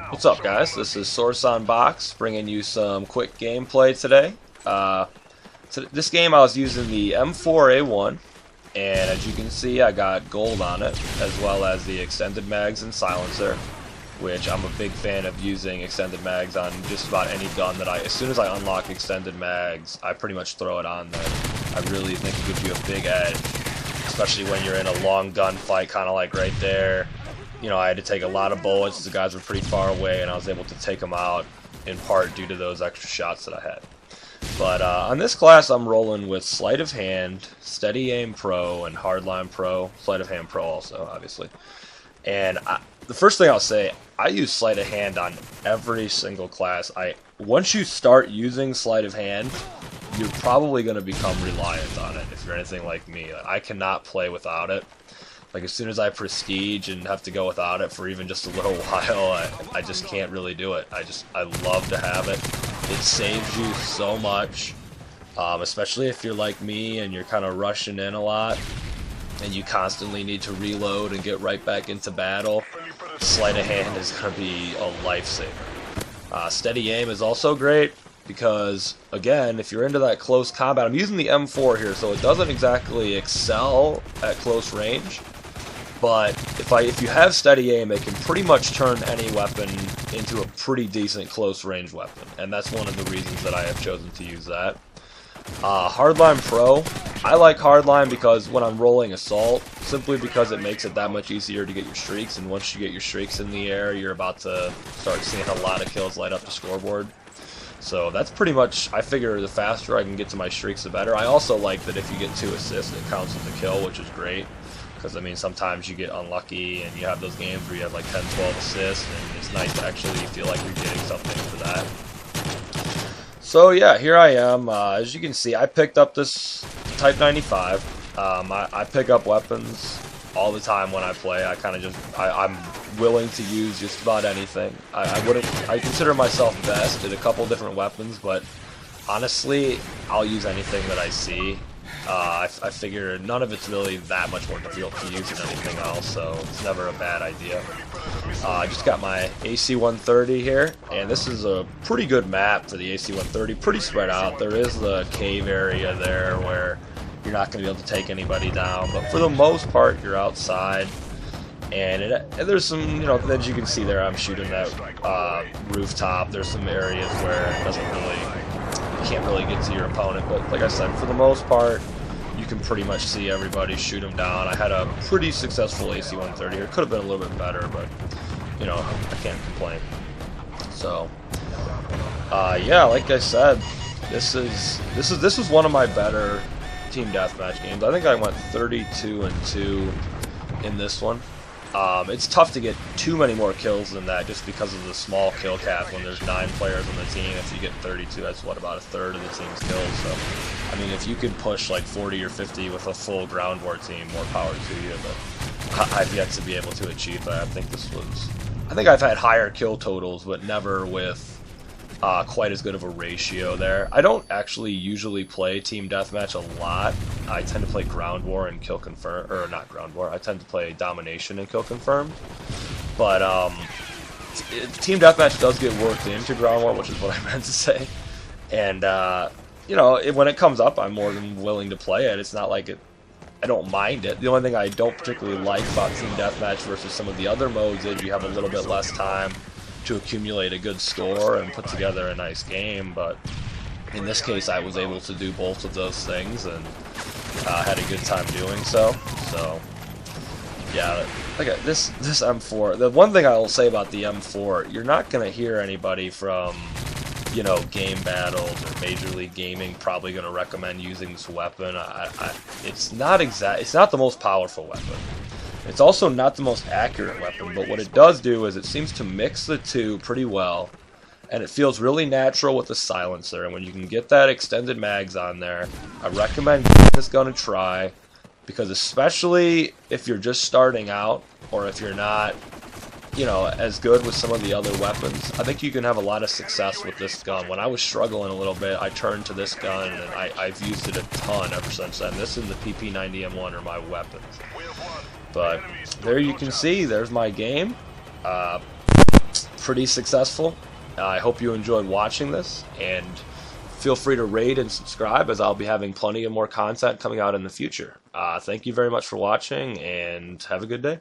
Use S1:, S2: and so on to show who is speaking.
S1: What's up, guys? This is Source on Box, bringing you some quick gameplay today. This game I was using the M4A1, and as you can see I got gold on it, as well as the extended mags and silencer, which I'm a big fan of using extended mags on just about any gun that as soon as I unlock extended mags, I pretty much throw it on there. I really think it gives you a big edge, especially when you're in a long gun fight, kind of like right there. You know, I had to take a lot of bullets. The guys were pretty far away, and I was able to take them out in part due to those extra shots that I had. But on this class, I'm rolling with Sleight of Hand, Steady Aim Pro, and Hardline Pro. Sleight of Hand Pro also, obviously. And the first thing I'll say, I use Sleight of Hand on every single class. Once you start using Sleight of Hand, you're probably going to become reliant on it if you're anything like me. I cannot play without it. Like, as soon as I prestige and have to go without it for even just a little while, I just can't really do it. I love to have it. It saves you so much, especially if you're like me and you're kind of rushing in a lot and you constantly need to reload and get right back into battle. Sleight of Hand is going to be a lifesaver. Steady Aim is also great because, again, if you're into that close combat, I'm using the M4 here, so it doesn't exactly excel at close range. But if you have Steady Aim, it can pretty much turn any weapon into a pretty decent close range weapon, and that's one of the reasons that I have chosen to use that. Hardline Pro, I like Hardline because when I'm rolling Assault, simply because it makes it that much easier to get your streaks, and once you get your streaks in the air, you're about to start seeing a lot of kills light up the scoreboard. So that's pretty much, I figure the faster I can get to my streaks, the better. I also like that if you get 2 assists, it counts as a kill, which is great. Because, I mean, sometimes you get unlucky and you have those games where you have like 10, 12 assists, and it's nice to actually feel like you're getting something for that. So, yeah, here I am. As you can see, I picked up this Type 95. I pick up weapons all the time when I play. I'm willing to use just about anything. I consider myself best at a couple different weapons, but honestly, I'll use anything that I see. I figure none of it's really that much more difficult to use than anything else, so it's never a bad idea. I just got my AC-130 here, and this is a pretty good map for the AC-130, pretty spread out. There is the cave area there where you're not going to be able to take anybody down, but for the most part, you're outside. And there's some, you know, as you can see there, I'm shooting that rooftop. There's some areas where it doesn't really, you can't really get to your opponent, but like I said, for the most part, you can pretty much see everybody, shoot them down. I had a pretty successful AC-130 here. Could have been a little bit better, but you know, I can't complain. So, yeah, like I said, this was one of my better team deathmatch games. I think I went 32-2 in this one. It's tough to get too many more kills than that just because of the small kill cap. When there's 9 players on the team, if you get 32, that's what, about a third of the team's kills. So, I mean, if you could push like 40 or 50 with a full ground war team, more power to you, but I've yet to be able to achieve that. I think I've had higher kill totals, but never with quite as good of a ratio there. I don't actually usually play team deathmatch a lot. I tend to play ground war and kill confirm, or not ground war. I tend to play domination and kill confirmed. But team deathmatch does get worked into ground war, which is what I meant to say. And you know, when it comes up, I'm more than willing to play it. It's not like I don't mind it. The only thing I don't particularly like about team deathmatch versus some of the other modes is you have a little bit less time to accumulate a good score and put together a nice game, but in this case I was able to do both of those things and had a good time doing so. So yeah, like this M4, the one thing I will say about the M4, you're not going to hear anybody from, you know, Game Battles or Major League Gaming probably going to recommend using this weapon. It's not the most powerful weapon. It's also not the most accurate weapon, but what it does do is it seems to mix the two pretty well, and it feels really natural with the silencer. And when you can get that extended mags on there, I recommend giving this gun a try, because especially if you're just starting out, or if you're not, you know, as good with some of the other weapons, I think you can have a lot of success with this gun. When I was struggling a little bit, I turned to this gun, and I've used it a ton ever since then. This and the PP90M1 are my weapons. But there you can see, there's my game. pretty successful. I hope you enjoyed watching this, and feel free to rate and subscribe, as I'll be having plenty of more content coming out in the future. Thank you very much for watching, and have a good day.